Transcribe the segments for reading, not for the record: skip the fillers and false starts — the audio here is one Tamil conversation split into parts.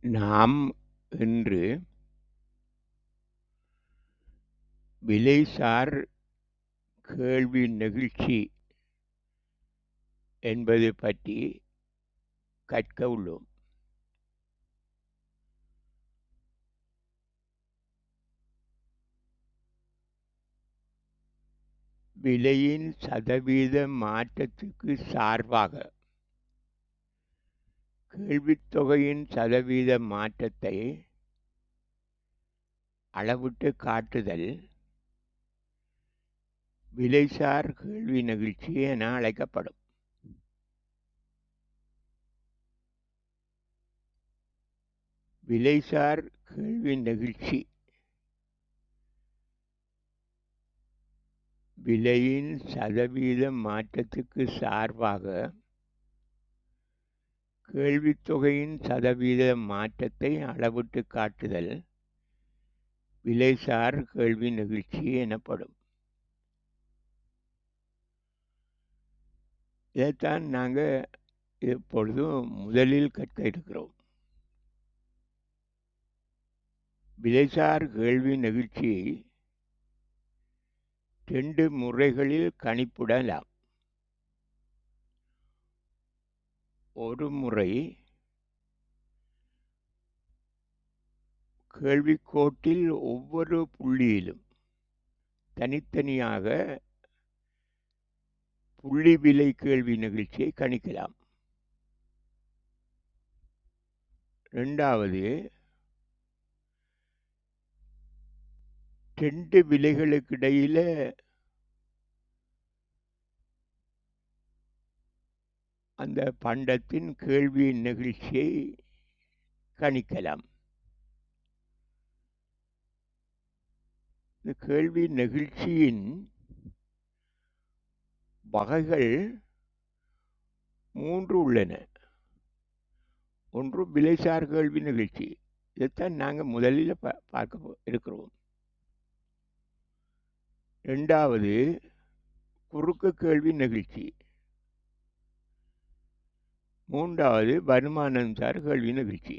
நாம் இன்று விலைசார் கேள்வி நெகிழ்ச்சி என்பது பற்றி கற்க உள்ளோம். விலையின் சதவீத மாற்றத்துக்கு சார்பாக கேள்வித்தொகையின் சதவீத மாற்றத்தை அளவிட்டு காட்டுதல் விலைசார் கேள்வி நெகிழ்ச்சி என அழைக்கப்படும். விலைசார் கேள்வி நெகிழ்ச்சி விலையின் சதவீத மாற்றத்துக்கு சார்பாக கேள்வித்தொகையின் சதவீத மாற்றத்தை அளவிட்டு காட்டுதல் விலைசார் கேள்வி நெகிழ்ச்சி எனப்படும். இதைத்தான் நாங்கள் இப்பொழுதும் முதலில் கற்க இருக்கிறோம். விலைசார் கேள்வி நெகிழ்ச்சியை 2 முறைகளில் கணிப்பிடலாம். ஒரு முறை கேள்விக்கோட்டில் ஒவ்வொரு புள்ளியிலும் தனித்தனியாக புள்ளி விலை கேள்வி நெகிழ்ச்சியை கணிக்கலாம். இரண்டாவது, 2 விலைகளுக்கு இடையில அந்த பண்டத்தின் கேள்வி நெகிழ்ச்சியை கணிக்கலாம். இந்த கேள்வி நெகிழ்ச்சியின் வகைகள் 3 உள்ளன. ஒன்று விலைசார் கேள்வி நெகிழ்ச்சி. இதைத்தான் நாங்கள் முதலில் பார்க்க இருக்கிறோம். இரண்டாவது, குறுக்கு கேள்வி நெகிழ்ச்சி. மூன்றாவது, வருமானம்சார் கேள்வி நெகிழ்ச்சி.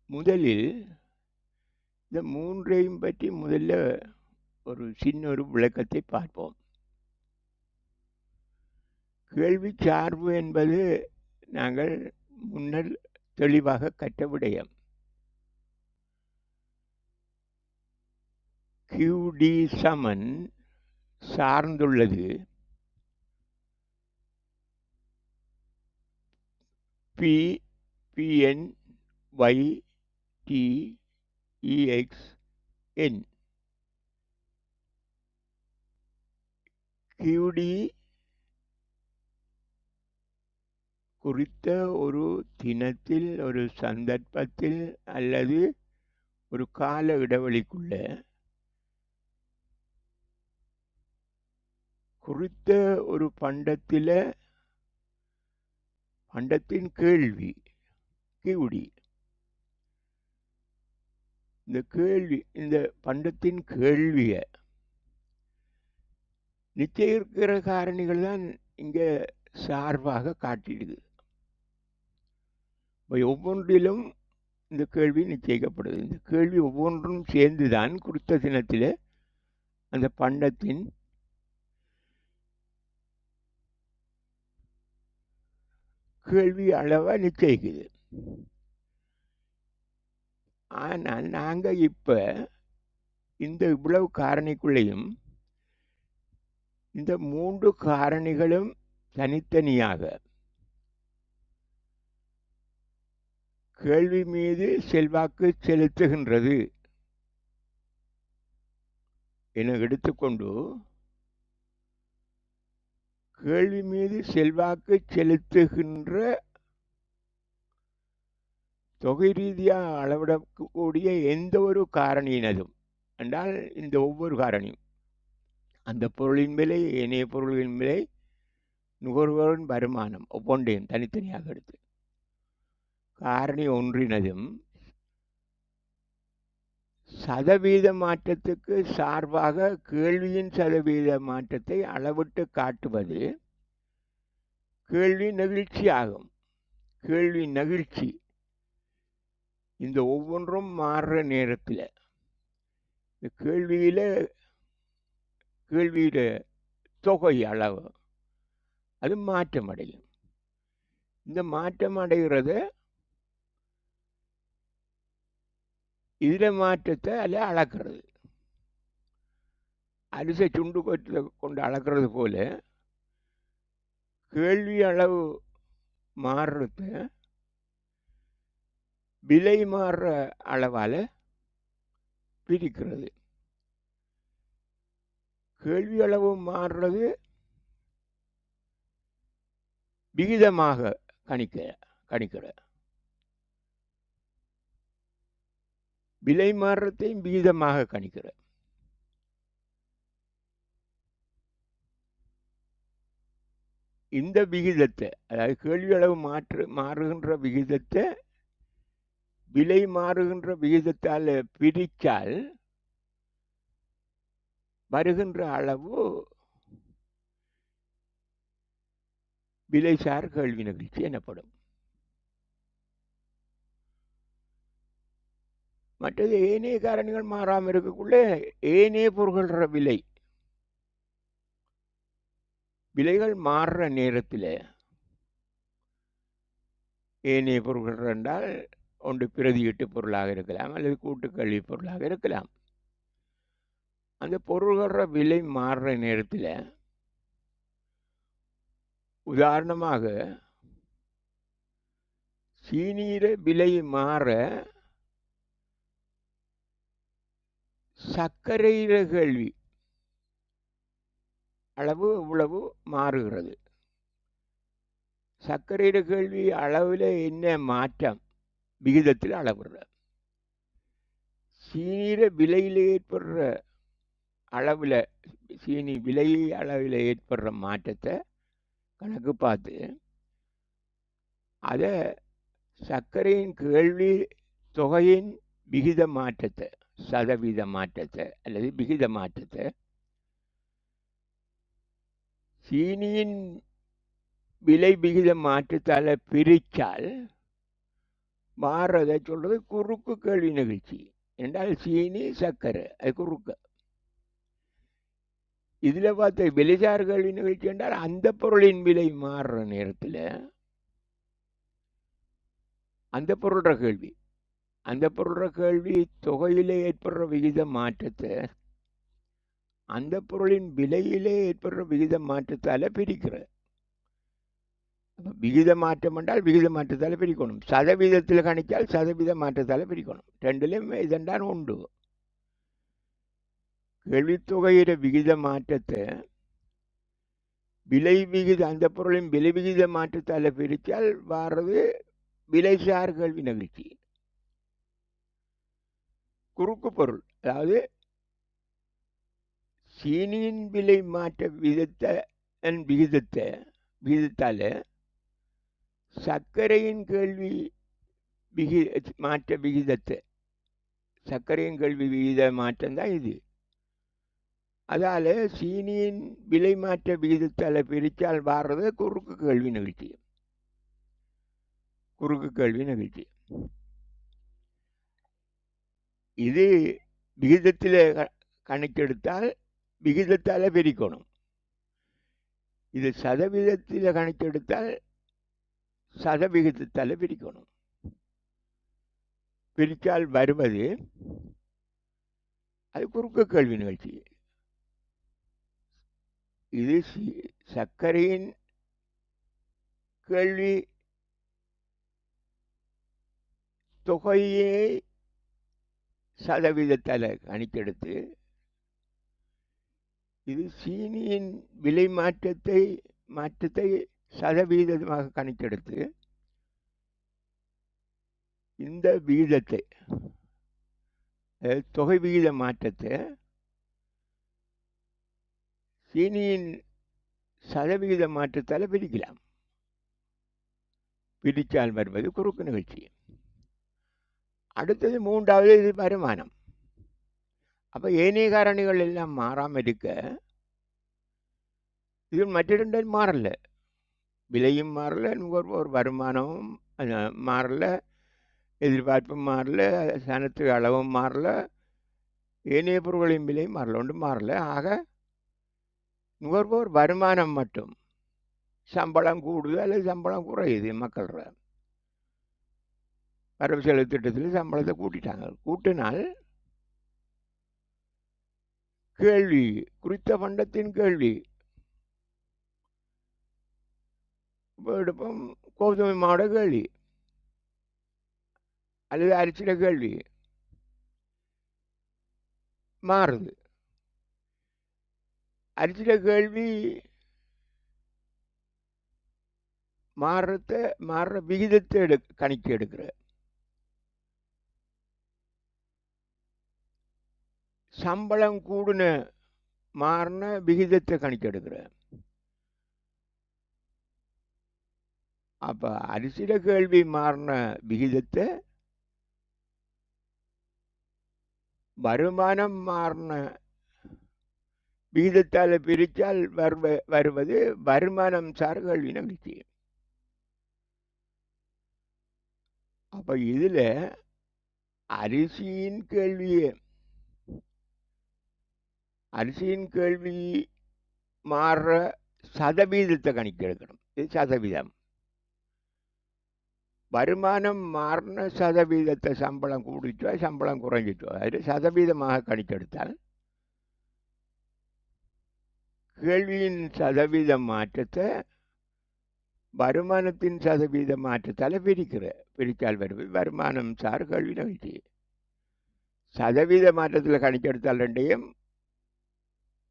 முதலில் இந்த மூன்றையும் பற்றி முதல்ல ஒரு சின்ன விளக்கத்தை பார்ப்போம். கேள்வி சார்பு என்பது நாங்கள் முன்னர் தெளிவாக கற்ற விடயம். QD சமன் சார்ந்துள்ளது PN Y T EX N. QD குறித்த ஒரு தினத்தில், ஒரு சந்தர்ப்பத்தில் அல்லது ஒரு கால இடைவெளிக்குள்ள குறித்த ஒரு பண்டத்தின் கேள்வி QD. இந்த பண்டத்தின் கேள்வியை நிச்சயிக்கிற காரணிகள் தான் இங்கே சார்பாக காட்டிடுது. ஒவ்வொன்றிலும் இந்த கேள்வி நிச்சயிக்கப்படுது. இந்த கேள்வி ஒவ்வொன்றும் சேர்ந்துதான் குறித்த தினத்தில் அந்த பண்டத்தின் கேள்வி அளவை நிச்சயிக்குது. ஆனால் நாங்கள் இப்போ இந்த இவ்வளவு காரணிக்குள்ளேயும் இந்த 3 காரணிகளும் தனித்தனியாக கேள்வி மீது செல்வாக்கு செலுத்துகின்றது என எடுத்துக்கொண்டு கேள்வி மீது செல்வாக்கு செலுத்துகின்ற தொகை ரீதியாக அளவிடக்கூடிய எந்த ஒரு காரணியினதும் என்றால் இந்த ஒவ்வொரு காரணியும் அந்த பொருளின் விலை, ஏனைய பொருள்களின் விலை, நுகர்வோரின் வருமானம் ஒவ்வொன்றையும் தனித்தனியாக எடுத்து காரணி ஒன்றினதும் சதவீத மாற்றத்துக்கு சார்பாக கேள்வியின் சதவீத மாற்றத்தை அளவிட்டு காட்டுவது கேள்வி நெகிழ்ச்சி ஆகும். கேள்வி நகிழ்ச்சி, இந்த ஒவ்வொன்றும் மாறுற நேரத்தில் இந்த கேள்வியில தொகை அளவு அது மாற்றம் அடையும். இந்த மாற்றம் அடைகிறத இதில் மாற்றத்தை அதில் அளக்கிறது. அரிசை சுண்டு கொண்டு அளக்கிறது போல கேள்வி அளவு மாறுறத விலை மாறுற அளவால் பிரிக்கிறது. கேள்வி அளவு மாறுறது விகிதமாக கணிக்கிற, விலை மாறுறதையும் விகிதமாக கணிக்கிற. இந்த விகிதத்தை, அதாவது கேள்வி அளவு மாறுகின்ற விகிதத்தை விலை மாறுகின்ற விகிதத்தால் பிரித்தால் வருகின்ற அளவு விலைசார் கேள்வி நகிழ்ச்சி எனப்படும். மற்றது ஏனைய காரணிகள் மாறாமல் இருக்கக்குள்ள ஏனைய பொருள்கள விலைகள் மாறுற நேரத்தில் ஏனைய பொருள்கள் என்றால் ஒன்று பிரதியீட்டு பொருளாக இருக்கலாம் அல்லது கூட்டுக்கல்வி பொருளாக இருக்கலாம். அந்த பொருள்கள விலை மாறுற நேரத்தில் உதாரணமாக சீனியில விலை மாற சர்க்கரையில கேள்வி அளவு இவ்வளவு மாறுகிறது. சர்க்கரையில கேள்வி அளவில் என்ன மாற்றம் விகிதத்தில் அளவுற. சீனியில விலையில் ஏற்படுற அளவில் சீனி விலை அளவில் ஏற்படுற மாற்றத்தை கணக்கு பார்த்து அதை சர்க்கரையின் கேள்வி தொகையின் விகித மாற்றத்தை, சதவீத மாற்றத்தை அல்லது விகித மாற்றத்தை சீனியின் விலை விகித மாற்றத்தால் பிரித்தால் மாறுறதை சொல்றது குறுக்கு கேள்வி நகிழ்ச்சி. என்றால் சீனி சர்க்கரை அது குறுக்கு. இதில் பார்த்த விலைசார் கேள்வி நிகழ்ச்சி என்றால் அந்த பொருளின் விலை மாறுற நேரத்தில் அந்த பொருள்ற கேள்வி தொகையிலே ஏற்படுற விகித மாற்றத்தை அந்த பொருளின் விலையிலே ஏற்படுற விகித மாற்றத்தால் பிரிக்கிற. விகித மாற்றம் என்றால் விகித மாற்றத்தால் பிரிக்கணும். சதவீதத்தில் கணித்தால் சதவீத மாற்றத்தால் பிரிக்கணும். ரெண்டுலேயும் இதென்றால் உண்டு. கேள்வித்தொகையிட விகித மாற்றத்தை விலை விகித அந்த பொருளின் விலை விகித மாற்றத்தால் பிரித்தால் வாரது விலைசார் கேள்வி நகிழ்ச்சி. குறுக்கு பொருள், அதாவது சீனியின் விலை மாற்ற விகிதத்தால் சர்க்கரையின் கேள்வி மாற்ற விகிதத்தை, சர்க்கரையின் கேள்வி விகித மாற்றம் தான் இது. அதால் சீனியின் விலை மாற்ற விகிதத்தால் பிரித்தால் வாடுறது குறுக்கு கேள்வி நிகழ்ச்சி. இது விகிதத்தில் கணக்கெடுத்தால் விகிதத்தால் பிரிக்கணும். இது சதவீதத்தில் கணக்கெடுத்தால் சதவிகிதத்தால் பிரிக்கணும். பிரித்தால் வருவது அது குறுக்கு கேள்வி நிகழ்ச்சி. இது சர்க்கரையின் கேள்வி தொகையை சதவீதத்தால் கணக்கெடுத்து இது சீனியின் விலை மாற்றத்தை சதவீதமாக கணக்கெடுத்து இந்த விகிதத்தை தொகை விகித மாற்றத்தை சீனியின் சதவிகித மாற்றத்தால் பிரிக்கலாம். பிரித்தால் வருவது குறுக்கு நிகழ்ச்சி. அடுத்தது மூன்றாவது இது வருமானம். அப்போ ஏனைய காரணிகள் எல்லாம் மாறாமல் இருக்க இது மற்ற ரெண்டும் மாறல. விலையும் மாறல, நுகர்வோர் வருமானமும் அது மாறல, எதிர்பார்ப்பும் மாறல, சனத்து அளவும் மாறல, ஏனைய பொருட்களின் விலையும் மாறல, ஒன்றும் மாறல. ஆக நுகர்வோர் வருமானம் மட்டும் சம்பளம் கூடுது அல்லது சம்பளம் குறையுது. மக்கள் வரவு செலவு திட்டத்தில் சம்பளத்தை கூட்டிட்டாங்க. கூட்டினால் கேள்வி, குறித்த பண்டத்தின் கேள்வி. இப்போ எடுப்போம் கோதுமை மாவோட கேள்வி அல்லது அரிசியில கேள்வி மாறுது. அரிசியில கேள்வி மாறுற விகிதத்தை கணக்கு எடுக்கிற. சம்பளம் கூடுன மாறின விகிதத்தை கணக்கு எடுக்கிற. அப்ப அரிசியில கேள்வி மாறின விகிதத்தை வருமானம் மாறின விகிதத்தால் பிரித்தால் வருவது வருமானம் சார் கேள்வி நிகழ்ச்சி. அப்ப இதுல அரிசியின் கேள்வி மாறுற சதவீதத்தை கணக்கு எடுக்கணும். இது சதவீதம். வருமானம் மாறின சதவீதத்தை சம்பளம் கூடிச்சோ சம்பளம் குறைஞ்சிச்சோ அது சதவீதமாக கணிக்கெடுத்தால் கேள்வியின் சதவீத மாற்றத்தை வருமானத்தின் சதவீத மாற்றத்தால் பிரித்தால் வருவது வருமானம் சார் கேள்வி நிகழ்ச்சி. சதவீத மாற்றத்தில் கணிக்கெடுத்தால் ரெண்டையும்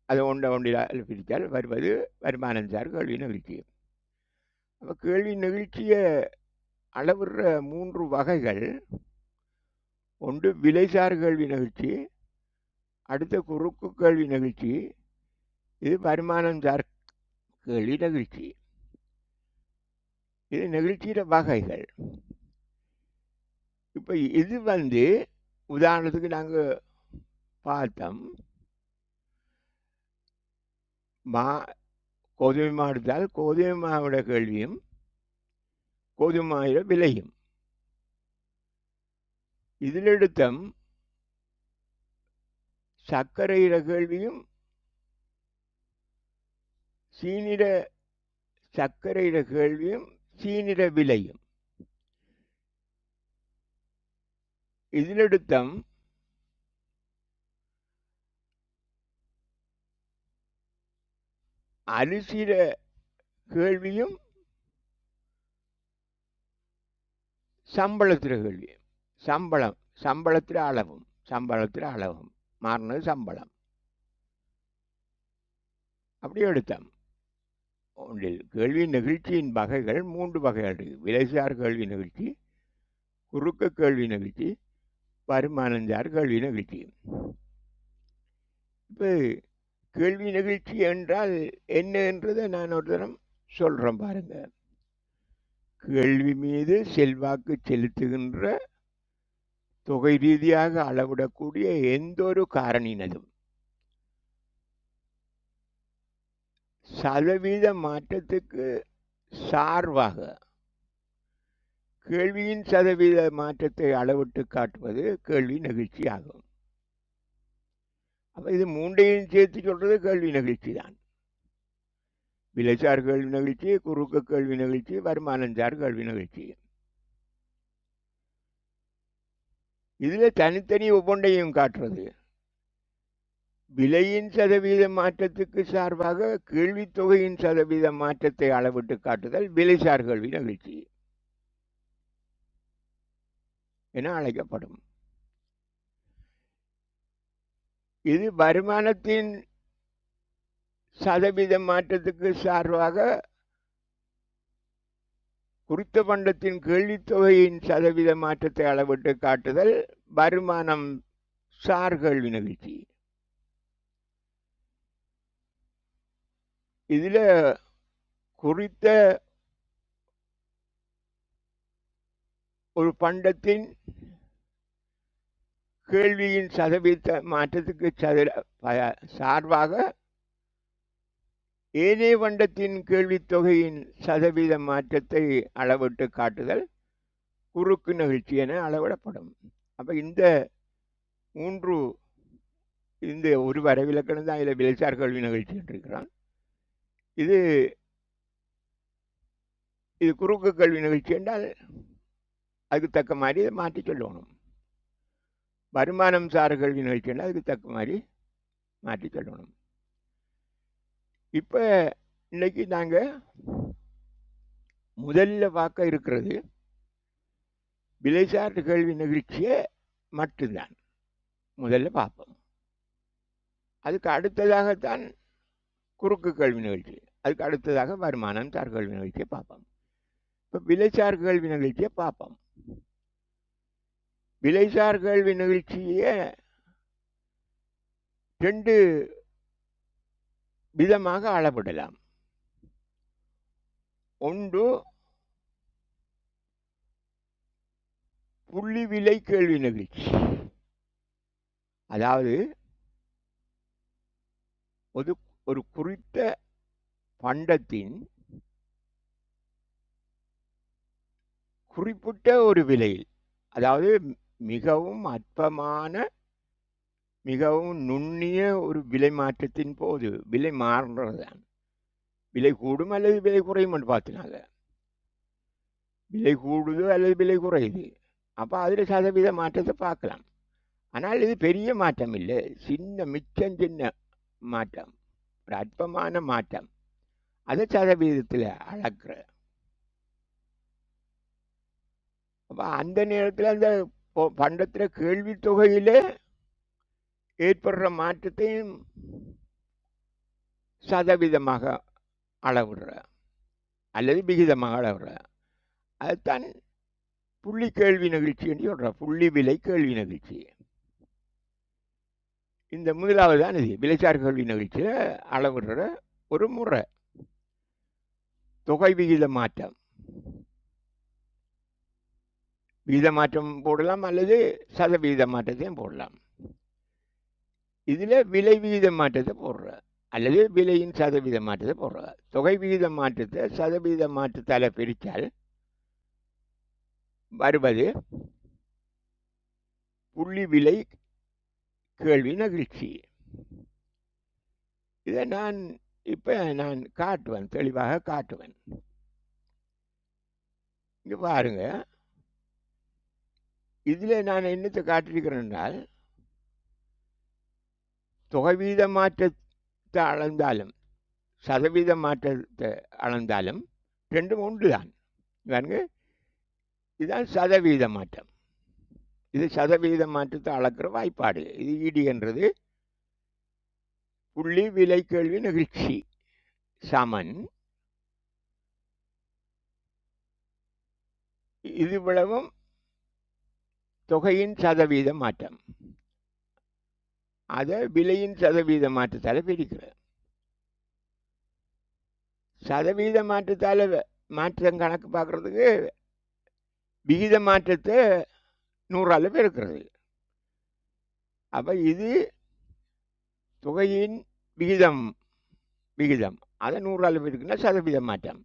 அது ஒன்றில் பிரித்தால் வருவது வருமானம் சார் கேள்வி நிகழ்ச்சி. அப்போ கேள்வி நிகழ்ச்சியை அளவுற 3 வகைகள். ஒன்று விலைசார் கேள்வி நிகழ்ச்சி, அடுத்த குறுக்கு கேள்வி நிகழ்ச்சி, இது வருமானம் சார் கேள்வி நிகழ்ச்சி. இது நிகழ்ச்சியில வகைகள். இப்போ இது உதாரணத்துக்கு நாங்கள் பார்த்தோம், கோதுமை மா எடுத்தால் கோதுமை மாவோட கேள்வியும் கோதுமை மாவோட விலையும். இதில் எடுத்தம் சர்க்கரையிட கேள்வியும் சர்க்கரையிட கேள்வியும் சீனிட விலையும். இதில் எடுத்தம் அரிசியிட கேள்வியும் சம்பளத்திற கேள்வியும். சம்பளத்திற அளவும் மாறினது சம்பளம். அப்படி எடுத்தோம். ஒன்றில் கேள்வி நிகழ்ச்சியின் வகைகள் 3 வகைகள் இருக்கு. விலைசார் கேள்வி நிகழ்ச்சி, குறுக்க கேள்வி நிகழ்ச்சி, வருமானஞ்சார் கேள்வி நிகழ்ச்சி. இப்போ கேள்வி நிகழ்ச்சி என்றால் என்ன என்றதை நான் ஒரு தரம் சொல்றேன் பாருங்க. கேள்வி மீது செல்வாக்கு செலுத்துகின்ற தொகை ரீதியாக அளவிடக்கூடிய எந்த ஒரு காரணியினதும் சதவீத மாற்றத்துக்கு சார்பாக கேள்வியின் சதவீத மாற்றத்தை அளவிட்டு காட்டுவது கேள்வி நிகழ்ச்சி ஆகும். அப்ப இது 3ஐயும் சேர்த்து சொல்றது கேள்வி நிகழ்ச்சி தான். விலைசார் கேள்வி நிகழ்ச்சி, குறுக்கு கேள்வி நிகழ்ச்சி, வருமானஞ்சார் கேள்வி நிகழ்ச்சி. இதுல தனித்தனி ஒவ்வொன்றையும் காட்டுறது. விலையின் சதவீத மாற்றத்துக்கு சார்பாக கேள்வி தொகையின் சதவீத மாற்றத்தை அளவிட்டு காட்டுதல் விலைசார் கேள்வி நிகழ்ச்சி என அழைக்கப்படும். இது வருமானத்தின் சதவீத மாற்றத்துக்கு சார்பாக குறித்த பண்டத்தின் கேள்வித்தொகையின் சதவீத மாற்றத்தை அளவிட்டு காட்டுதல் வருமானம் சார் கேள்வி நிகழ்ச்சி. இதுல குறித்த ஒரு பண்டத்தின் கேள்வியின் சதவீத மாற்றத்துக்கு சார்பாக ஏனைய பண்டத்தின் கேள்வித்தொகையின் சதவீத மாற்றத்தை அளவிட்டு காட்டுதல் குறுக்கு நிகழ்ச்சி என அளவிடப்படும். அப்போ இந்த ஒரு வரைவிலக்கணம் தான் இதில் விலைசார் கல்வி நிகழ்ச்சி இருக்கிறான். இது குறுக்கு கல்வி நிகழ்ச்சி என்றால் அதுக்கு தக்க மாதிரி இதை மாற்றி சொல்லணும். வருமானம் சார் கல்வி நிகழ்ச்சி என்றால் அதுக்கு தக்க மாதிரி மாற்றி சொல்லணும். இப்போ இன்னைக்கு நாங்கள் முதல்ல பார்க்க இருக்கிறது விலைசார் கேள்வி நிகழ்ச்சியை மட்டும்தான் முதல்ல பார்ப்போம். அதுக்கு அடுத்ததாகத்தான் குறுக்கு கேள்வி நிகழ்ச்சி, அதுக்கு அடுத்ததாக வருமானம் சார் கேள்வி நிகழ்ச்சியை பார்ப்போம். இப்போ விலைசார் கேள்வி நிகழ்ச்சியை பார்ப்போம். விலைசார் கேள்வி நிகழ்ச்சியை 2 விதமாக அளவிடலாம். ஒன்று புள்ளி விலை கேள்வி நிகழ்ச்சி, அதாவது ஒரு குறித்த பண்டத்தின் குறிப்பிட்ட ஒரு விலையில், அதாவது மிகவும் அற்பமான மிகவும் நுண்ணிய ஒரு விலை மாற்றத்தின் போது விலை மாறுறதுதான். விலை கூடும் அல்லது விலை குறையும் என்று பார்த்தினாங்க. விலை கூடுது அல்லது விலை குறையுது, அப்போ அதில் சதவீத மாற்றத்தை பார்க்கலாம். ஆனால் இது பெரிய மாற்றம் இல்லை, மிச்சம் சின்ன மாற்றம், ஒரு அற்பமான மாற்றம். அதை சதவீதத்தில் அளக்குற. அப்போ அந்த நேரத்தில் அந்த பண்டத்தில் கேள்வி தொகையில் ஏற்படுற மாற்றத்தையும் சதவீதமாக அளவிடுற அல்லது விகிதமாக அளவிடுற. அதுதான் புள்ளி கேள்வி நிகழ்ச்சி என்று சொல்ற, புள்ளி விலை கேள்வி நிகழ்ச்சி. இந்த முதலாவது தான் இது விலைசார் கேள்வி நிகழ்ச்சியில் அளவிடுற ஒரு முறை. தொகை விகித மாற்றம், விகித மாற்றம் போடலாம் அல்லது சதவீத மாற்றத்தையும் போடலாம். இதில் விலை விகித மாற்றத்தை போடுற அல்லது விலையின் சதவீத மாற்றத்தை போடுற. தொகை விகித மாற்றத்தை சதவீத மாற்றத்தால் பிரித்தால் வருவது புள்ளி விலை கேள்வி நிகழ்ச்சி. இதை இப்போ நான் காட்டுவேன், தெளிவாக காட்டுவேன். இங்கே பாருங்க, இதில் நான் என்னத்தை காட்டிருக்கிறேன் என்றால், தொகை வீத மாற்றத்தை அளந்தாலும் சதவீத மாற்றத்தை அளந்தாலும் ரெண்டும் ஒன்று தான். பாருங்க, இதுதான் சதவீத மாற்றம். இது சதவீத மாற்றத்தை அளக்கிற வாய்ப்பாடு. இது ஈடு என்றது புள்ளி விலை கேள்வி நிகழ்ச்சி சமன் இது விளவும் தொகையின் சதவீத மாற்றம். அதை விலையின் சதவீத மாற்றத்தால் பிரிக்கிற. சதவீத மாற்றத்தால் மாற்றம் கணக்கு பார்க்கறதுக்கு விகித மாற்றத்தை 100ஆல் பெருக்கிறது. அப்போ இது தொகையின் விகிதம் அதை 100ஆல் பெருக்குன்னா சதவீத மாற்றம்.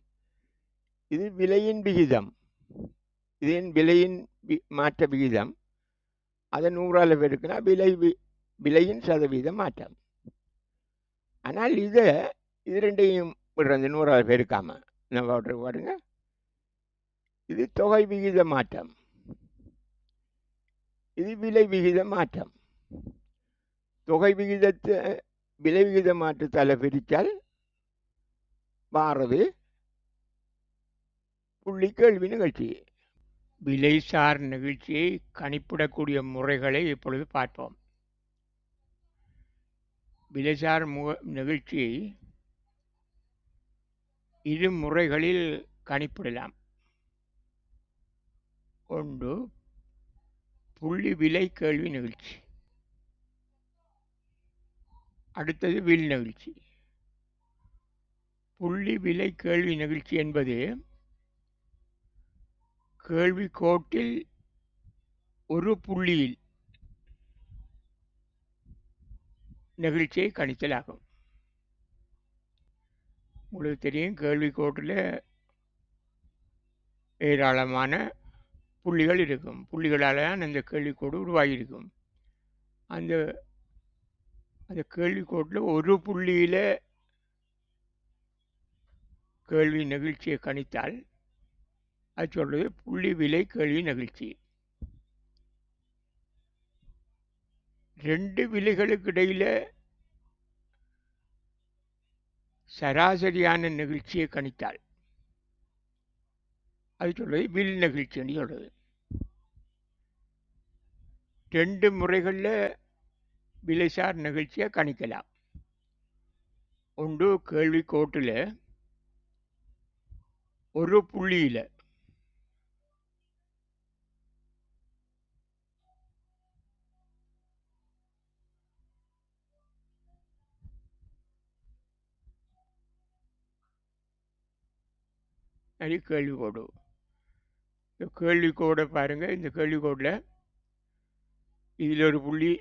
இது விலையின் விகிதம், இதன் விலையின் மாற்ற விகிதம், அதை 100ஆல் பெருக்குன்னா விலையின் சதவீத மாற்றம். ஆனால் இது ரெண்டையும் விடுறது 100ஆல் பெருக்காம நம்ம பாருங்க, இது தொகை விகித மாற்றம், இது விலை விகித மாற்றம். தொகை விகிதத்தை விலை விகித மாற்றத்தால் பிரித்தால் வாரது புள்ளி கேள்வி நிகழ்ச்சி. விலைசார் நிகழ்ச்சியை கணிப்பிடக்கூடிய முறைகளை இப்பொழுது பார்ப்போம். விலைசார் நிகழ்ச்சியை 2 முறைகளில் கணிப்பிடலாம். ஒன்று புள்ளி விலை கேள்வி நிகழ்ச்சி, அடுத்தது வில் நிகழ்ச்சி. புள்ளி விலை கேள்வி நிகழ்ச்சி என்பது கேள்வி கோட்டில் ஒரு புள்ளியில் நிகழ்ச்சியை கணித்தலாகும். உங்களுக்கு தெரியும், கேள்வி கோட்டில் ஏராளமான புள்ளிகள் இருக்கும். புள்ளிகளால் தான் அந்த கேள்விக்கோடு உருவாகியிருக்கும். அந்த அந்த கேள்விக்கோட்டில் ஒரு புள்ளியில் கேள்வி நிகழ்ச்சியை கணித்தால் அது சொல்கிறது புள்ளி விலை கேள்வி நிகழ்ச்சி. 2 விலைகளுக்கு இடையில் சராசரியான நிகழ்ச்சியை கணித்தால் அது சொல்கிறது வில் நிகழ்ச்சின்னு சொல்கிறது. 2 முறைகளில் விலைசார் நிகழ்ச்சியை கணிக்கலாம். ஒன்று கேள்விக்கோட்டில் ஒரு புள்ளியில் அது கேள்விக்கோடு. இந்த கேள்விக்கோடை பாருங்கள். இந்த கேள்விக்கோடில் இதில் ஒரு புள்ளி,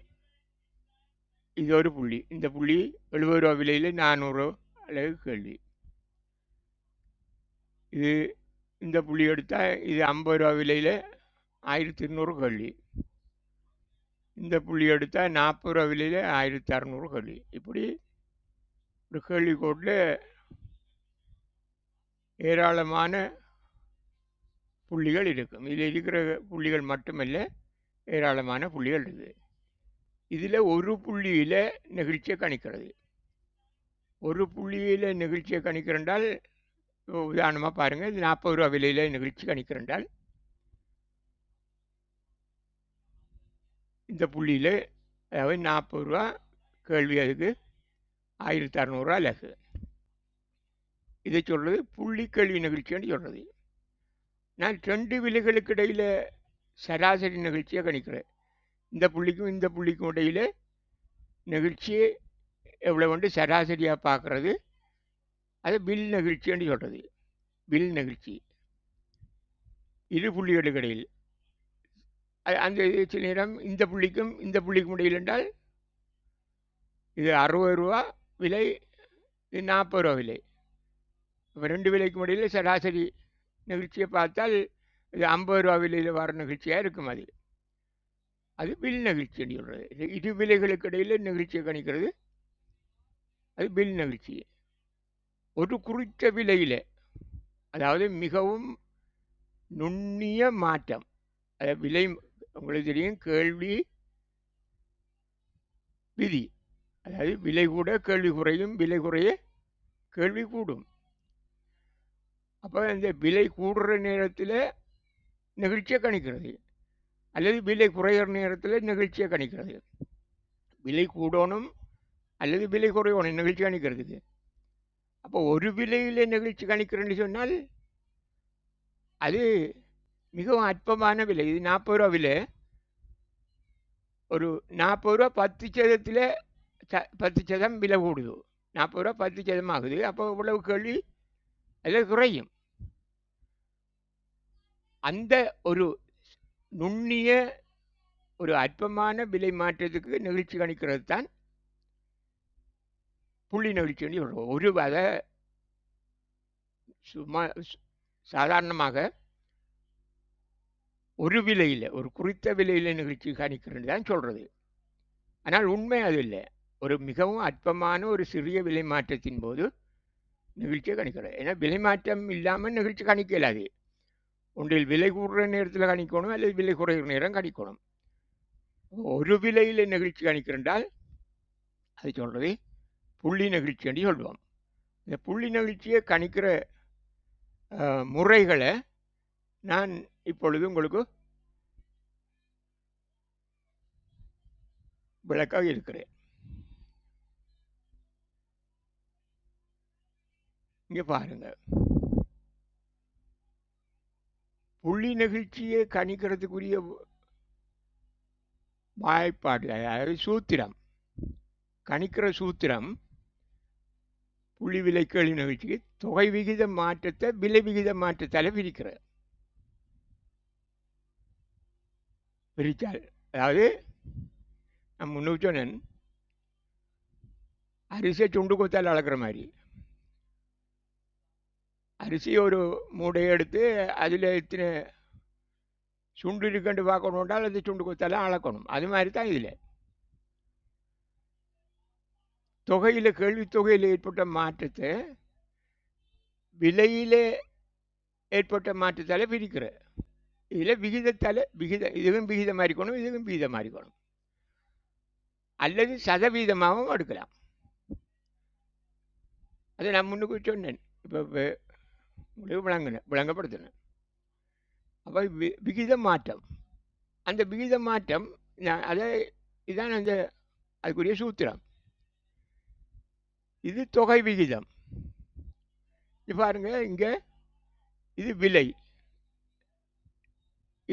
இது ஒரு புள்ளி. இந்த புள்ளி 70 ரூபா விலையில் 400 அளவு கேள்வி. இந்த புள்ளி எடுத்தால் இது 50 ரூபா விலையில் 1200 கேள்வி. இந்த புள்ளி எடுத்தால் 40 ரூபா விலையில் 1600 கேள்வி. இப்படி ஒரு கேள்விக்கோட்டில் ஏராளமான புள்ளிகள் இருக்கும். இதில் இருக்கிற புள்ளிகள் மட்டுமல்ல, ஏராளமான புள்ளிகள் இருக்குது. இதில் ஒரு புள்ளியில் நிகழ்ச்சியை கணிக்கிறது. ஒரு புள்ளியில் நிகழ்ச்சியை கணிக்கிறண்டால், உதாரணமாக பாருங்கள், இது 40 ரூபா விலையில் நிகழ்ச்சி கணிக்கிறண்டால் இந்த புள்ளியில், அதாவது 40 ரூபா கேள்வி, அதுக்கு 1600 அலகு. இதை சொல்கிறது புள்ளி கேள்வி நிகழ்ச்சின்னு சொல்கிறது. நான் 2 விலைகளுக்கு இடையில் சராசரி நிகழ்ச்சியை கணிக்கிறேன். இந்த புள்ளிக்கும் இந்த புள்ளிக்கும் இடையில் நிகழ்ச்சியை எவ்வளோ வந்து சராசரியாக பார்க்குறது, அது வில் நிகழ்ச்சின்னு சொல்கிறது. வில் நிகழ்ச்சி இரு புள்ளிகளுக்கு இடையில். அந்த சில நேரம் இந்த புள்ளிக்கும் இந்த புள்ளிக்கும் இடையில் என்றால் இது 60 ரூபா விலை, இது 40 ரூபா விலை. இப்போ 2 விலைக்கும் இடையில் சராசரி நிகழ்ச்சியை பார்த்தால் இது 50 ரூபா விலையில் வர நிகழ்ச்சியாக இருக்கும். அது வில் நிகழ்ச்சின்னு சொல்கிறது. இரு விலைகளுக்கு இடையில் நிகழ்ச்சியை கணிக்கிறது, அது வில் நிகழ்ச்சி. ஒரு குறித்த விலையில், அதாவது மிகவும் நுண்ணிய மாற்றம், அதாவது விலை, உங்களுக்கு தெரியும் கேள்வி விதி, அதாவது விலை கூட கேள்வி குறையும், விலை குறைய கேள்வி கூடும். அப்போ அந்த விலை கூடுற நேரத்தில் நிகழ்ச்சியை கணிக்கிறது, அல்லது விலை குறையிற நேரத்தில் நிகழ்ச்சியை கணிக்கிறது. விலை கூடணும் அல்லது விலை குறையணும் நிகழ்ச்சி கணிக்கிறதுக்கு. அப்போ ஒரு விலையில் நிகழ்ச்சி கணிக்கிறேன்னு சொன்னால் அது மிகவும் அற்பமான விலை. இது 40 ரூபா விலை. ஒரு 40 ரூபா 10% 10% விலை கூடுது. 40 ரூபா 10% ஆகுது. அப்போ இவ்வளவு கேள்வி அதில் குறையும். அந்த ஒரு நுண்ணிய ஒரு அற்பமான விலை மாற்றத்துக்கு நிகழ்ச்சி கணிக்கிறது தான் புள்ளி நிகழ்ச்சின்னு சொல்கிறோம். ஒரு அதை சும்மா சாதாரணமாக ஒரு விலையில், ஒரு குறித்த விலையில் நிகழ்ச்சி கணிக்கிறது தான் சொல்கிறது. ஆனால் உண்மை அது இல்லை. ஒரு மிகவும் அற்பமான ஒரு சிறிய விலை மாற்றத்தின் போது நிகழ்ச்சியை கணிக்கிறது. ஏன்னா விலை மாற்றம் இல்லாமல் நிகழ்ச்சி கணிக்க இயலாது. ஒன்றில் விலை கூடுற நேரத்தில் கணிக்கணும், அல்லது விலை குறைகிற நேரம் கணிக்கணும். ஒரு விலையில் நிகழ்ச்சி கணிக்கிறென்றால் அது சொல்கிறது புள்ளி நிகழ்ச்சி என்று சொல்லுவோம். இந்த புள்ளி நிகழ்ச்சியை கணிக்கிற முறைகளை நான் இப்பொழுது உங்களுக்கு விளக்க இருக்கிறேன். இங்கே பாருங்க, புள்ளி நிகழ்ச்சியை கணிக்கிறதுக்குரிய வாய்ப்பாடு, அதாவது சூத்திரம், கணிக்கிற சூத்திரம் புள்ளி விலை கேள்வி நிகழ்ச்சிக்கு தொகை விகித மாற்றத்தை விலை விகித மாற்றத்தால் பிரித்தால், அதாவது நான் முன்னூற்றி சொன்னேன், அரிசியை சுண்டு கொத்தால் அளக்கிற மாதிரி அரிசி ஒரு மூடையை எடுத்து அதில் எத்தனை சுண்டு இருக்குன்னு பார்க்கணுன்றால் அந்த சுண்டு குத்தெல்லாம் அளக்கணும். அது மாதிரி தான் இதில் தொகையில் கேள்வித்தொகையில் ஏற்பட்ட மாற்றத்தை விலையிலே ஏற்பட்ட மாற்றத்தால் பிரிக்கிற இதில் விகிதத்தால் இதுவும் விகிதமாக இருக்கணும், இதுவும் விகிதமாக இருக்கணும், அல்லது சதவீதமாகவும் எடுக்கலாம். அதை நான் முன்னுக்கு சொன்னேன், இப்போ உங்களுக்கு விளங்கப்படுத்தினேன். அப்போ விகித மாற்றம், அந்த விகித மாற்றம் அதை இதான் அந்த அதுக்குரிய சூத்திரம். இது தொகை விகிதம். இது பாருங்க, இங்கே இது விலை,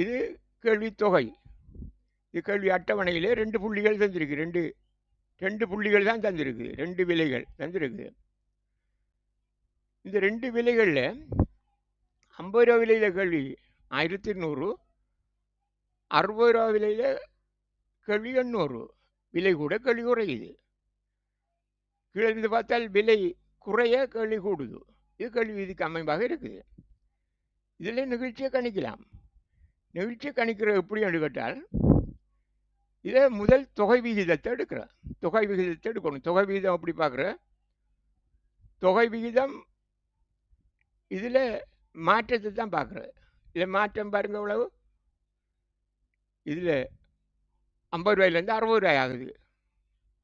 இது கேள்வி தொகை. இது கேள்வி அட்டவணையில் 2 புள்ளிகள் தந்திருக்கு, ரெண்டு புள்ளிகள் தான் தந்திருக்கு, 2 விலைகள் தந்திருக்கு. இந்த 2 விலைகளில் 50 ரூபா விலையில் கேள்வி 1200, 60 ரூபா விலையில் கேள்வி 800. விலை கூட கேள்வி குறையுது. கீழே இருந்து பார்த்தால் விலை குறைய கேள்வி கூடுது. இது கேள்வி விதிக்கு அமைப்பாக இருக்குது. இதில் நிகழ்ச்சியை கணிக்கலாம். நிகழ்ச்சியை கணிக்கிற எப்படி கேட்டால், இதை முதல் தொகை விகிதத்தை எடுக்கிறேன். தொகை விகிதத்தை எடுக்கணும். தொகை விகிதம் எப்படி பார்க்குற, தொகை விகிதம் இதில் மாற்றத்தை தான் பார்க்குறது. இதில் மாற்றம் பாருங்க எவ்வளவு, இதில் 50 ரூபாயிலேருந்து 60 ரூபாய் ஆகுது,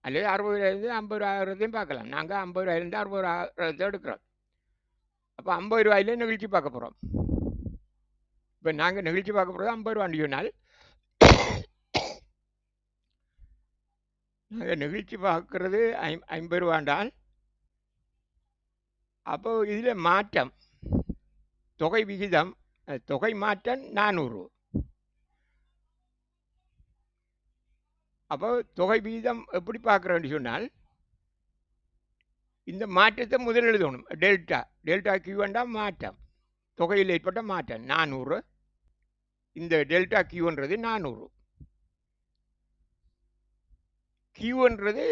அல்லது 60 ரூபாயிலேருந்து 50 ரூபா ஆகிறதையும் பார்க்கலாம். நாங்கள் 50 ரூபாயிலேருந்து 60 ரூபா எடுக்கிறோம். அப்போ 50 ரூபாயிலே நிகழ்ச்சி பார்க்க போகிறோம். இப்போ நாங்கள் நிகழ்ச்சி பார்க்க போகிறது 50 ரூபான்னு சொன்னால், நாங்கள் நிகழ்ச்சி பார்க்கறது 50 ரூபாண்டால், அப்போ இதில் மாற்றம் தொகை விகிதம், தொகை மாற்றம் 400. அப்போ தொகை விகிதம் எப்படி பார்க்குறோன்னு சொன்னால், இந்த மாற்றத்தை முதல் எழுதணும். டெல்டா கியூண்டா மாற்றம், தொகையில் ஏற்பட்ட மாற்றம் 400. இந்த டெல்டா கியூன்றது 400. கியூன்றது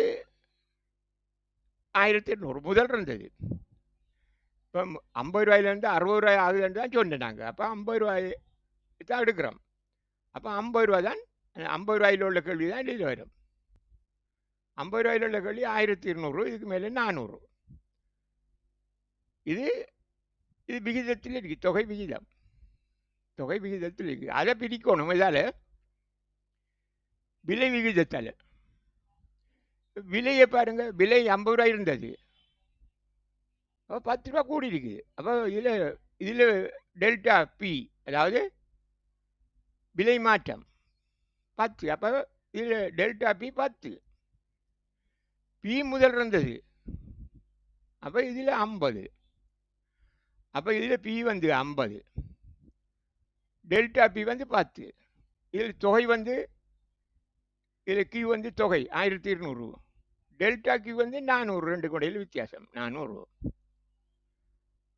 1800 முதல் இருந்தது. இப்போ 50 ரூபாயிலேருந்து 60 ரூபாய் ஆகுதுன்னு தான் சொன்னேன் நாங்கள். அப்போ 50 ரூபாய் தான் எடுக்கிறோம். அப்போ 50 ரூபா தான், 50 ரூபாயில் உள்ள கேள்வி தான் இதில் வரும். 50 ரூபாயில் உள்ள கேள்வி 1200, இதுக்கு மேலே 400. இது விகிதத்தில் இருக்குது, தொகை விகிதம். தொகை விகிதத்தில் இருக்குது. அதை பிரிக்கணும். இதால் விலை விகிதத்தால் விலையை பாருங்க, விலை 50 ரூபாய் இருந்தது, அப்போ 10 ரூபா கூடி இருக்குது. அப்போ இதில் டெல்டா பி, அதாவது விலை மாற்றம் 10. அப்போ இதில் டெல்டா பி 10. பி முதல் இருந்தது, அப்போ இதில் 50. அப்போ இதில் பி வந்து 50, டெல்டா பி வந்து 10. இதில் தொகை வந்து, இதில் கியூ வந்து தொகை 1200, டெல்டா கியூ வந்து 400. 2 கொடையில் வித்தியாசம் 400.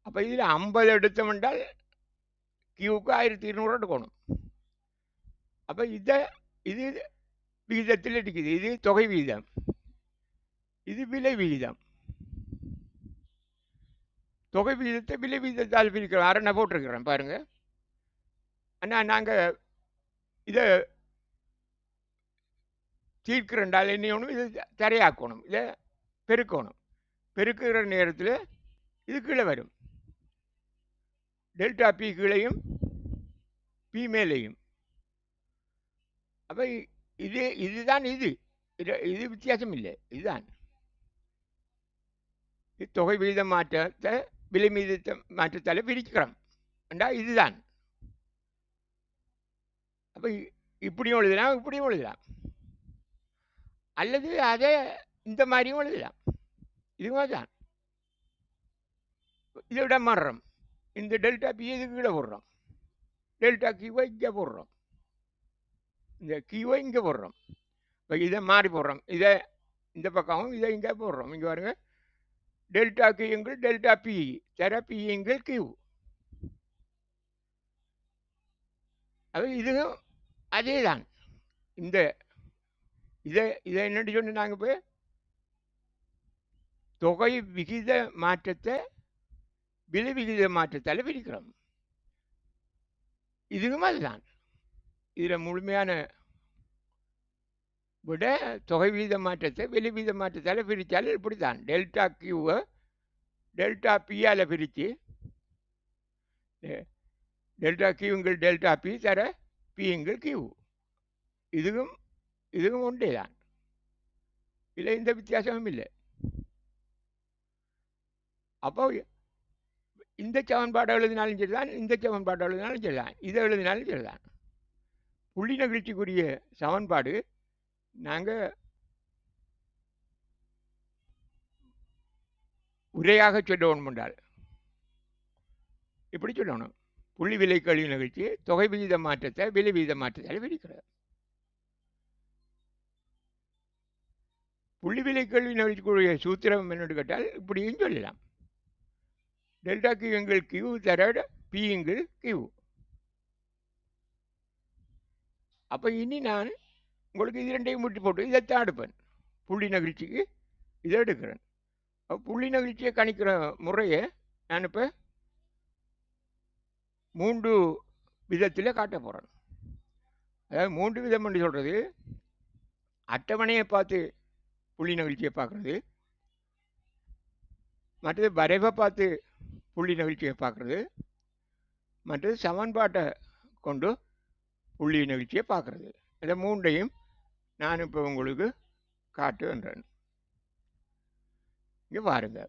அப்போ இதில் 50 எடுத்தோம்னால் கியூக்கு 1200 எடுக்கணும். அப்போ இது விகிதத்தில் இருக்குது. இது தொகை விகிதம், இது விலை விகிதம். தொகை விகிதத்தை விலை விகிதத்தால் பிரிக்கிறோம். அரணை போட்டிருக்கிறேன் பாருங்க. ஆனால் நாங்கள் இதை தீர்க்கிறண்டால் என்ன ஒன்றும், இது தரையாக்கணும், இதை பெருக்கணும். பெருக்குகிற நேரத்தில் இது கீழே வரும். டெல்டா பி கீழையும் பி மேலேயும். அப்போ இதுதான் இது வித்தியாசம் இல்லை. இதுதான் இது தொகை விகித மாற்றத்தை விலை மீத மாற்றத்தால் பிரிக்கிறோம். இதுதான். அப்போ இப்படியும் எழுதலாம், இப்படியும் எழுதலாம், அல்லது அதை இந்த மாதிரியும் எழுதலாம். இது மாதிரி தான். இதை விட மாறுறோம். இந்த டெல்டா பி இதுக்கு கீழே போடுறோம், டெல்டா கியூவை இங்கே போடுறோம், இந்த கியூவை இங்கே போடுறோம். இப்போ இதை மாறி போடுறோம், இதை இந்த பக்கமும் இதை இங்கே போடுறோம். இங்கே பாருங்க, டெல்டா கியூங்கள் டெல்டா பி தர பிங்கள் கியூ. அது இதுவும் அதே தான். இதை என்னென்னு சொன்ன நாங்கள் போய் தொகை விகித மாற்றத்தை விலை விகித மாற்றத்தால் பிரிக்கிறோம். இதுவும் அதுதான். இதில் முழுமையான விட தொகை வீத மாற்றத்தை வெளி வீத மாற்றத்தால் பிரித்தால் இப்படித்தான் டெல்டா கியூவை டெல்டா பியால் பிரித்து டெல்டா கியூங்கள் டெல்டா பி தர பிங்கள் கியூ இதுவும் இதுவும் ஒன்றே தான், இல்லை எந்த வித்தியாசமும் இல்லை. அப்போ இந்த சமன்பாடு எழுதினாலும் சரிதான், இந்த சமன்பாடு எழுதினாலும் சரிதான், இதை எழுதினாலும் சரிதான். புள்ளி நகழ்ச்சிக்குரிய சமன்பாடு நாங்கள் உரையாக சொல்லணும் என்றால் இப்படி சொல்லணும். புள்ளி விலை கழிவு நிகழ்ச்சி தொகை விகித மாற்றத்தை விலை விகித மாற்றத்தால் விரிக்கிறது. புள்ளி விலை கழிவு நிகழ்ச்சிக்குரிய சூத்திரம் என்னென்னு கேட்டால் இப்படியும் சொல்லலாம். டெல்டா கியூங்கள் கியூ தர பிங்கள் கியூ. அப்போ இனி நான் உங்களுக்கு இது ரெண்டையும் முட்டி போட்டு இதைத்தான் எடுப்பேன். புள்ளி நகழ்ச்சிக்கு இதை எடுக்கிறேன். அப்போ புள்ளி நகழ்ச்சியை கணிக்கிற முறையை நான் இப்போ 3 விதத்தில் காட்ட போகிறேன். அதாவது 3 விதம் என்று சொல்கிறது, அட்டவணையை பார்த்து புள்ளி நகழ்ச்சியை பார்க்குறது, மற்றது வரைவை பார்த்து புள்ளி நகழ்ச்சியை பார்க்குறது, மற்றது சமன்பாட்டை கொண்டு புள்ளி நகழ்ச்சியை பார்க்குறது. இந்த 3ஐயும் நான் இப்போ உங்களுக்கு காட்டுன்றேன். இங்கே பாருங்க,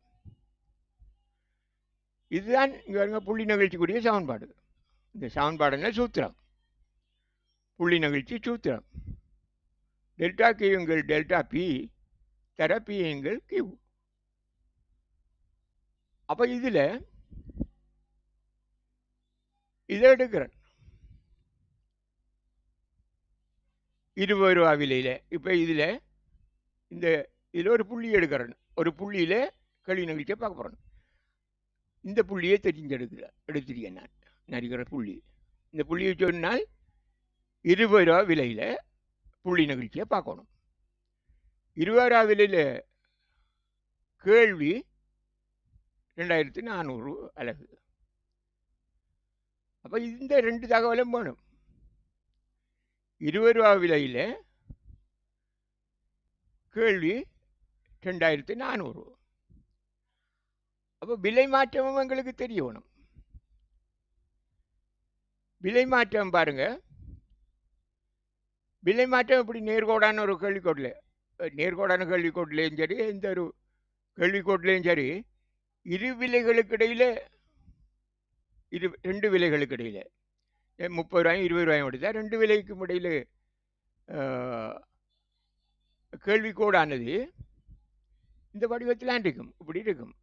இதுதான் இங்கே பாருங்க புள்ளி நகழ்ச்சிக்குரிய சமன்பாடு. இந்த சமன்பாடுன்னா சூத்திரம், புள்ளி நகழ்ச்சி சூத்திரம். டெல்டா கியூங்கள் டெல்டா பி தர பிங்கள் கியூ. அப்போ இதில் இதை எடுக்கிறேன் 20 ரூபா விலையில். இப்போ இதில் இதில் ஒரு புள்ளி எடுக்கிறேன். ஒரு புள்ளியில் கழிவு நிகழ்ச்சியை பார்க்க போகிறேன். இந்த புள்ளியை எடுத்துருக்கேன் நான் நடிக்கிற புள்ளி. இந்த புள்ளியை சொன்னால் 20 ரூபா விலையில் புள்ளி நிகழ்ச்சியை பார்க்கணும். 20 ரூபா விலையில் கேள்வி 2400 அலகு. அப்போ இந்த 2 தகவலும் வேணும். 20 ரூபா விலையில் கேள்வி 2400. அப்போ விலை மாற்றமும் எங்களுக்கு தெரியணும். விலை மாற்றம் பாருங்க, விலை மாற்றம் இப்படி நேர்கோடான ஒரு கேள்விக்கோட்டில், நேர்கோடான கேள்விக்கோட்டிலையும் சரி, எந்த ஒரு கேள்விக்கோட்டிலையும் சரி, இரு விலைகளுக்கு இடையில், 2 விலைகளுக்கு இடையில் 30 ரூபாயும் 20 ரூபாயும் எடுத்தால் 2 விலைக்கும் இடையில் கேள்விக்கோடானது இந்த வடிவத்தில் இருக்கும், இப்படி இருக்கும்.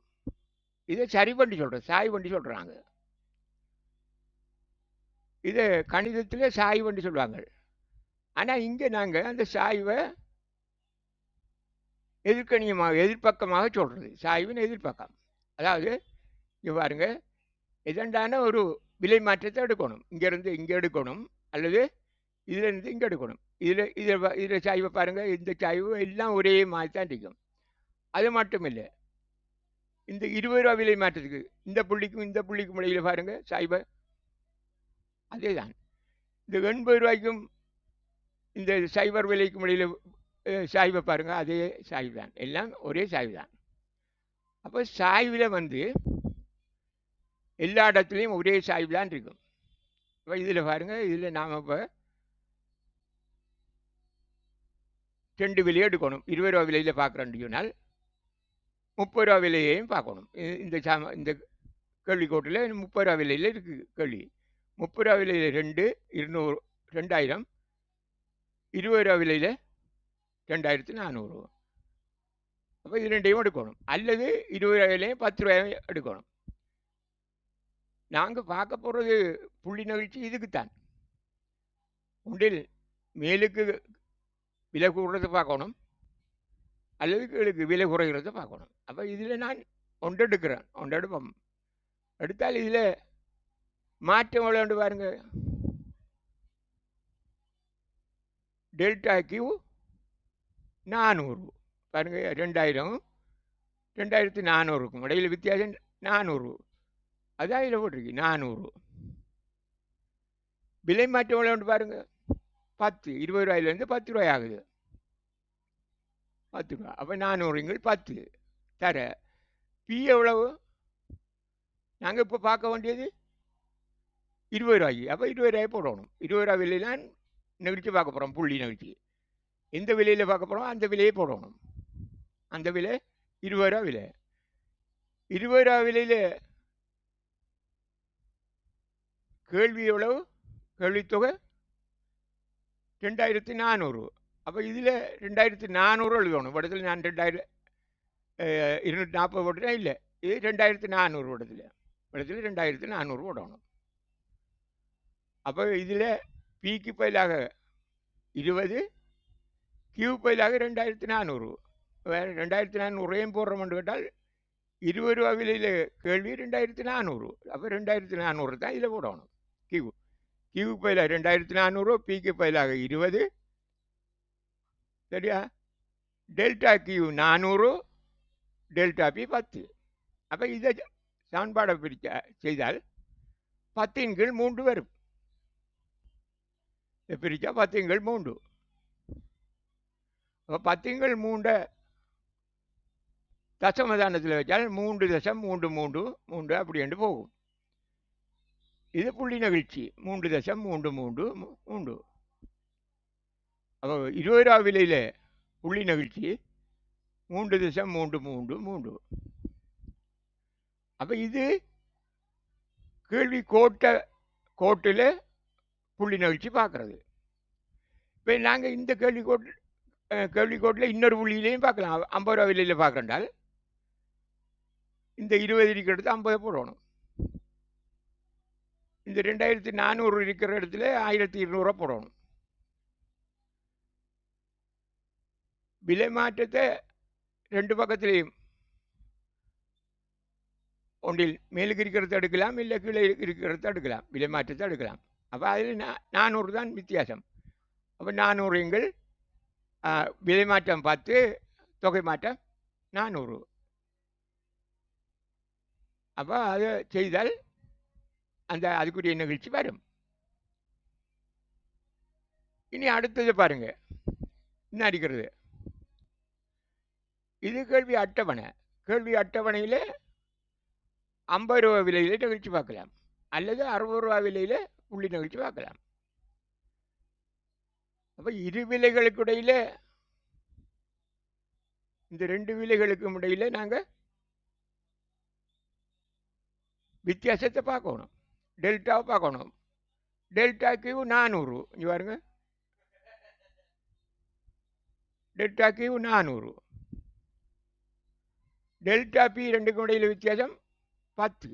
இதை சரி பண்ணி சொல்கிறோம், சாய் பண்ணி சொல்கிறாங்க. இதை கணிதத்தில் சாய் பண்ணி சொல்லுவாங்க. ஆனால் இங்கே நாங்கள் அந்த சாய்வை எதிர்பக்கமாக சொல்கிறது. சாய்வின் எதிர்பக்கம். அதாவது இங்கே பாருங்க, எதண்டான ஒரு விலை மாற்றத்தை எடுக்கணும். இங்கேருந்து இங்கே எடுக்கணும், அல்லது இதிலேருந்து இங்கே எடுக்கணும். இதில் சாய்வை பாருங்கள், இந்த சாய்வு எல்லாம் ஒரே மாதிரி தான் இருக்கும். அது மட்டும் இல்லை, இந்த 20 ரூபா விலை மாற்றத்துக்கு இந்த புள்ளிக்கும் இந்த புள்ளிக்கும் இடையில் பாருங்கள் சாய்வை அதே தான். இந்த 80 ரூபாய்க்கும் இந்த சைபர் விலைக்கும் இடையில் சாய்வை பாருங்கள், அதே சாய்வு தான், எல்லாம் ஒரே சாய்வு தான். அப்போ சாய்வில் எல்லா இடத்துலையும் ஒரே சாய்வு தான் இருக்கும். இப்போ இதில் பாருங்கள், இதில் நாம் இப்போ 2 விலையை எடுக்கணும். 20 ரூபா விலையில் பார்க்குறோன்னு சொன்னால் 30 ரூபா விலையையும் பார்க்கணும். இந்த கேள்விக்கோட்டில் 30 ரூபா விலையில் இருக்குது கேள்வி. 30 ரூபா விலையில் 2000, 20 ரூபா விலையில் 2400. அப்போ இது ரெண்டையும் எடுக்கணும். அல்லது 20 ரூபா விலையும் 10 ரூபாயும் எடுக்கணும். நாங்கள் பார்க்க போகிறது புள்ளி நிகழ்ச்சி இதுக்குத்தான். ஒன்றில் மேலுக்கு விலை கூடுறதை பார்க்கணும், அல்லது கீழுக்கு விலை குறைகிறத பார்க்கணும். அப்போ இதில் நான் ஒன்றெடுக்கிறேன், ஒன்றெடுப்போம். எடுத்தால் இதில் மாற்றம் விளையாண்டு பாருங்க. டெல்டா கியூ 400 பாருங்க, 2000 2400க்கும் இடையில் வித்தியாசம் 400. அதான் இதில் போட்டிருக்கு 400. விலை மாற்றம் விளையாண்டு பாருங்க. 10 20 ரூபாயிலேருந்து 10 ரூபாய் ஆகுது. 10 ரூபா. அப்போ 400 10 தர பி எவ்வளவு? நாங்கள் இப்போ பார்க்க வேண்டியது 20 ரூபாய்க்கு. அப்போ 20 ரூபாய் போடணும். 20 ரூபா விலையிலாம் நெகிழ்ச்சி பார்க்க போகிறோம், புள்ளி நெகிழ்ச்சி. எந்த விலையில் பார்க்க போகிறோம் அந்த விலையை போடணும். அந்த விலை 20 ரூபா விலை. 20 ரூபா விலையில் கேள்வி எவ்வளவு? கேள்வித்தொகை 2400. அப்போ இதில் 2400 எழுதணும். இடத்துல நான் 2240 போட்டுட்டேன். இல்லை, இது 2400 இடத்துல 2400 போடணும். அப்போ இதில் பிக்கு பதிலாக 20, கியூ பதிலாக 2400. 2400 போடுறோம்னு கேட்டால் 20 ரூபா விலையில் கேள்வி 2400. அப்போ 2400 தான் இதில் போடணும். கியூ பதிலாக 2400, பிக்கு பதிலாக 20. சரியா? Delta Q 400, delta P 10. அப்போ இதை சமன்பாடை செய்தால் 10/3 வரும். இதை பிரித்தா 10/3. அப்போ 10/3 தசமதானத்தில் வச்சால் 3.33 அப்படி என்று போகும். இது புள்ளி நெகிழ்ச்சி 3.33. அப்போ 20 ரூபா விலையில் புள்ளி நெகிழ்ச்சி 3.333. அப்போ இது கேள்வி கோட்டில் புள்ளி நெகிழ்ச்சி பார்க்கறது. இப்போ நாங்கள் இந்த கேள்வி கோட்டில் இன்னொரு புள்ளியிலையும் பார்க்கலாம். 50 ரூபா விலையில் பார்க்கறால் இந்த 20 இருக்கிற இடத்துல 50 போடணும். இந்த 2400 இருக்கிற இடத்துல 1200 போடணும். விலை மாற்றத்தை ரெண்டு பக்கத்திலையும் ஒன்றில் மேலுக்கு இருக்கிறத எடுக்கலாம், இல்லை கீழே இருக்கிறத எடுக்கலாம். விலை மாற்றத்தை எடுக்கலாம். அப்போ அதில் 400 தான் வித்தியாசம். அப்போ 400 விலை மாற்றம் 10, தொகை மாற்றம் 400. அப்போ அதை செய்தால் அதுக்குரிய நிகழ்ச்சி வரும். இனி அடுத்தது பாருங்க, என்ன அடிக்கிறது? இது கேள்வி அட்டவணை. கேள்வி அட்டவணையில் 50 ரூபா விலையில் நிகழ்ச்சி பார்க்கலாம், அல்லது 60 ரூபா விலையில் புள்ளி நிகழ்ச்சி பார்க்கலாம். அப்போ இரு விலைகளுக்கு இடையில, இந்த ரெண்டு விலைகளுக்கும் இடையில நாங்கள் வித்தியாசத்தை பார்க்கணும், டெல்டாவை பார்க்கணும். Delta Q 400. இங்கே பாருங்க, டெல்டா கியூ 400. டெல்டா பி ரெண்டுக்கும் இடையில வித்தியாசம் 10.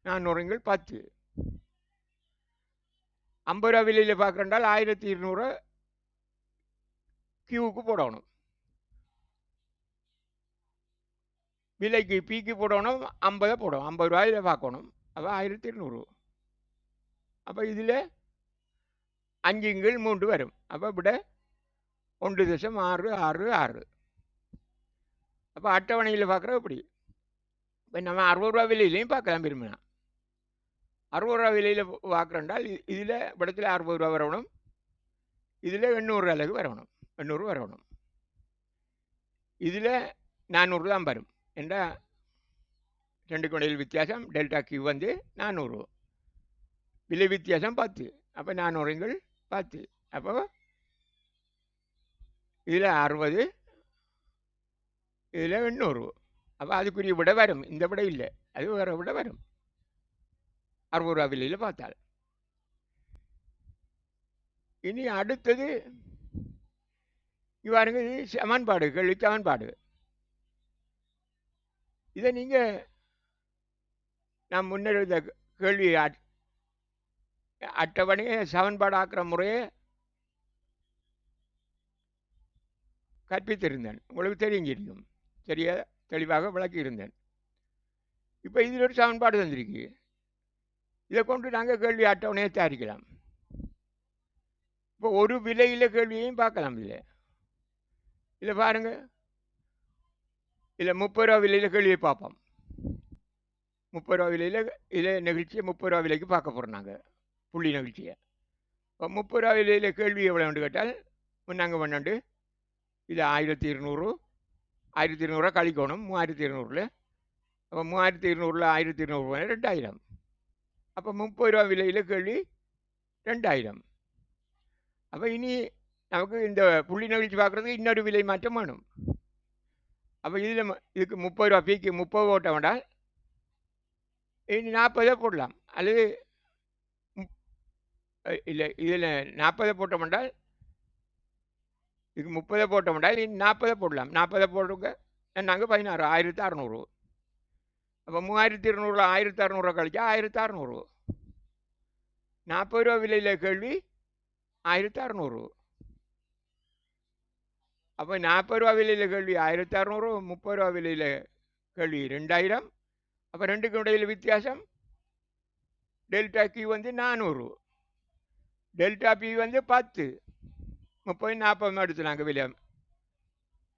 400 10. 50 ரூபா விலையில் பார்க்குறால் 1200 கியூவுக்கு போடணும். விலைக்கு பிக்கு போடணும், 50 போடணும். 50 ரூபாயில் பார்க்கணும். அப்போ 1200. அப்போ இதில் 5/3 வரும். அப்போ விட 1.666. அப்போ அட்டவணையில் பார்க்குறோம் இப்படி. இப்போ நம்ம 60 ரூபா விலையிலையும் பார்க்கலாம் விரும்பினா. 60 ரூபா விலையில் பார்க்குறோண்டால் இதில் இடத்துல 60 ரூபா வரணும், இதில் 800 அலகு வரணும், 800 வரணும். இதில் 400 தான் வரும். ஏண்டா ரெண்டு இடையில் வித்தியாசம் டெல்டா கியூ 400, விலை வித்தியாசம் 10. அப்போ 400 10. அப்போ இதில் 60, இதில் 800. அப்போ அதுக்குரிய விட வரும். இந்த விட இல்லை, அது வேற விட வரும் 60 ரூபா விலையில் பார்த்தால். இனி அடுத்தது இவ்வாறுங்க, இது சமன்பாடு, கேள்வி சமன்பாடு. இதை நீங்கள் நான் முன்னர் இந்த கேள்வி அட்டவணையை சமன்பாடு ஆக்கிற முறையை கற்பித்திருந்தேன், உங்களுக்கு தெரியும், சரியா தெளிவாக விளக்கி இருந்தேன். இப்போ இதில் ஒரு சமன்பாடு தந்திருக்கு. இதை கொண்டு நாங்கள் கேள்வி அட்டவணையை தயாரிக்கலாம். இப்போ ஒரு விலையில் கேள்வியையும் பார்க்கலாம். இதில் பாருங்க, இதில் 30 ரூபா விலையில் கேள்வியை பார்ப்போம். 30 ரூபா விலையில் இதில் நிகழ்ச்சியை 30 ரூபா விலைக்கு பார்க்க போகிறோம் நாங்கள், புள்ளி நிகழ்ச்சியை. இப்போ 30 ரூபா விலையில் கேள்வி எவ்வளோன்னு கேட்டால் முன்னாங்க பன்னெண்டு இது 1200 1200 கழிக்கணும் 3200. அப்போ 3200 1200 2000. அப்போ 30 ரூபா விலையில் கேள்வி 2000. அப்போ இனி நமக்கு இந்த புள்ளி நிகழ்ச்சி பார்க்குறதுக்கு இன்னொரு விலை மாற்றம் வேணும். அப்போ இதில் இதுக்கு 30 ரூபா பீக்கு 30 ஓட்ட வேண்டாம், இனி 40 போடலாம். அல்லது இல்லை இதில் 40 போட்ட வேண்டால் இதுக்கு 30 போட்ட வேண்டால் இனி 40 போடலாம். 40 போடுங்க நாங்கள் 16 1600. அப்போ 3200 1600 கழிச்சா 1600. 40 ரூபா விலையில் கேள்வி 1600. அப்போ 40 ரூபா விலையில் கேள்வி 1600, 30 ரூபா விலையில் கேள்வி 2000. அப்போ ரெண்டுக்கும் இடையில் வித்தியாசம் டெல்டா கியூ வந்து 400, டெல்டா பி வந்து 10. 30 40 எடுத்து நாங்கள் விலை.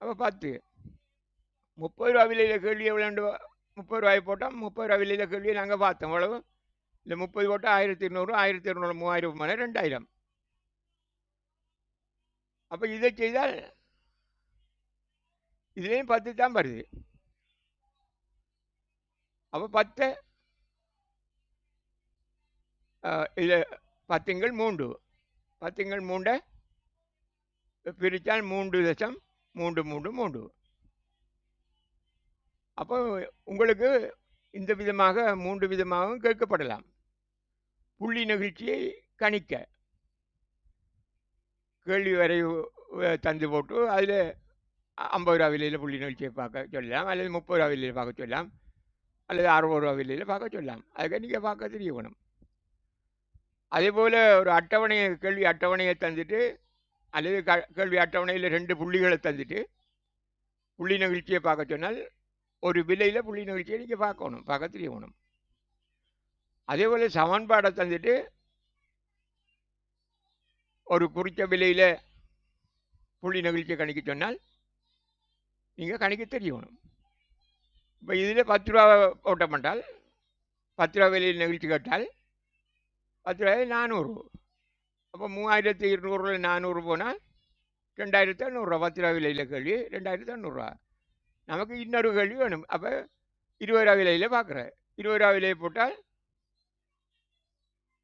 அப்போ 10. 30 ரூபா விலையில் கேள்வி எவ்வளோ 30 ரூபாய் போட்டோம். 30 ரூபா விலையில் கேள்வியை நாங்கள் பார்த்தோம் எவ்வளவு இல்லை 30 போட்டால் 1200, 1200 3000 2000. அப்போ இதை செய்தால் இதுலேயும் 10 தான் வருது. அப்போ 10 இதில் 10 3 10 3 பிரித்தால் 3.333. அப்போ உங்களுக்கு இந்த விதமாக 3 விதமாகவும் கேட்கப்படலாம். புள்ளி நிகழ்ச்சியை கணிக்க கேள்வி வரை தந்து போட்டு அதில் 50 ரூபா விலையில் புள்ளி நிகழ்ச்சியை பார்க்க சொல்லலாம், அல்லது 30 ரூபா விலையில் பார்க்க சொல்லலாம், அல்லது 60 ரூபா விலையில் பார்க்க சொல்லலாம். அதுக்கு நீங்கள் பார்க்க தெரிய வேணும். அதே போல் ஒரு அட்டவணையை கேள்வி அட்டவணையை தந்துட்டு அல்லது கேள்வி அட்டவணையில் 2 புள்ளிகளை தந்துட்டு புள்ளி நிகழ்ச்சியை பார்க்க சொன்னால் ஒரு விலையில் புள்ளி நிகழ்ச்சியை நீங்கள் பார்க்க தெரிய வேணும். அதே போல் சமன்பாடை தந்துட்டு ஒரு குறித்த விலையில் புள்ளி நிகழ்ச்சியை கணிக்க சொன்னால் நீங்கள் கணிக்க தெரியணும். இப்போ இதில் 10 ரூபா ஓட்ட மாட்டால் 10 ரூபா விலையில் நிகழ்ச்சி கேட்டால் 10 ரூபாய் 400. அப்போ 3200 400 போனால் 2800 10 ரூபா விலையில் கேள்வி 2800. நமக்கு இன்னொரு கேள்வி வேணும். அப்போ 20 ரூபா விலையில் பார்க்குறேன். 20 ரூபா விலையை போட்டால்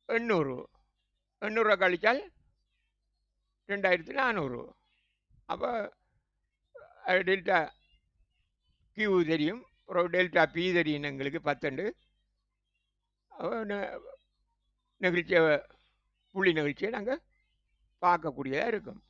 800. 800 ரூபா கழித்தால் 2400. அப்போ டெல்டா கியூ தெரியும், ஒரு டெல்டா பி தெரியும் எங்களுக்கு 10. நிகழ்ச்சியை புள்ளி நிகழ்ச்சியை நாங்கள் பார்க்கக்கூடியதாக இருக்கும்.